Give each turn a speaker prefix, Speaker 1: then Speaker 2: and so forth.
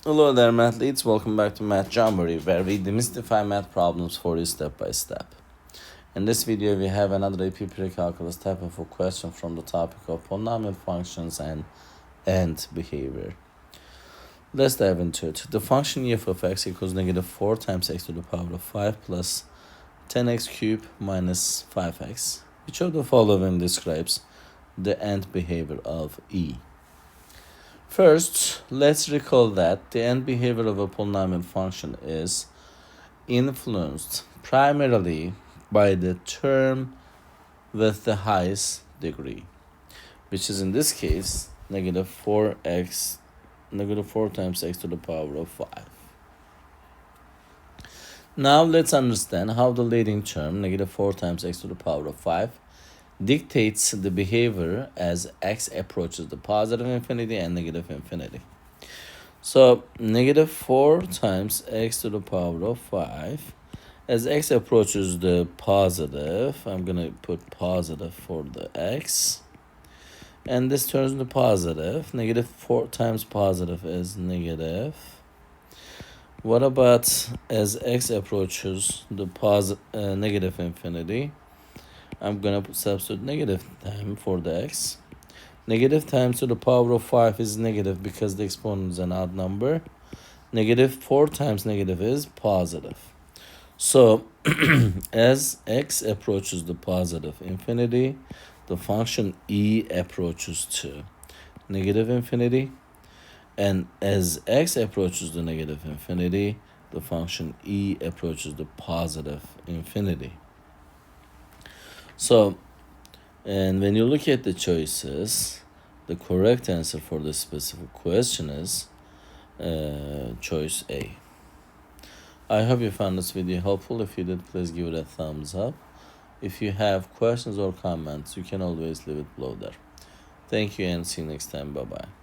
Speaker 1: Hello there, mathletes. Welcome back to Math Jamboree, where we demystify math problems for you step by step. In this video, we have another AP Precalculus type of a question from the topic of polynomial functions and behavior. Let's dive into it. The function f of x equals negative 4 times x to the power of 5 plus 10x cubed minus 5x. Which of the following describes the end behavior of e? First, let's recall that the end behavior of a polynomial function is influenced primarily by the term with the highest degree, which is in this case negative 4 times x to the power of 5. Now let's understand how the leading term, negative 4 times x to the power of 5, dictates the behavior as x approaches the positive infinity and negative infinity. So negative 4 times x to the power of 5, as x approaches the positive, I'm going to put positive for the x, and this turns into positive. Negative 4 times positive is negative. What about as x approaches the negative infinity? I'm going to substitute negative time for the x. Negative times to the power of 5 is negative because the exponent is an odd number. Negative 4 times negative is positive. So, as x approaches the positive infinity, the function e approaches to negative infinity. And as x approaches the negative infinity, the function e approaches the positive infinity. So, and when you look at the choices, the correct answer for this specific question is choice A. I hope you found this video helpful. If you did, please give it a thumbs up. If you have questions or comments, you can always leave it below there. Thank you and see you next time. Bye-bye.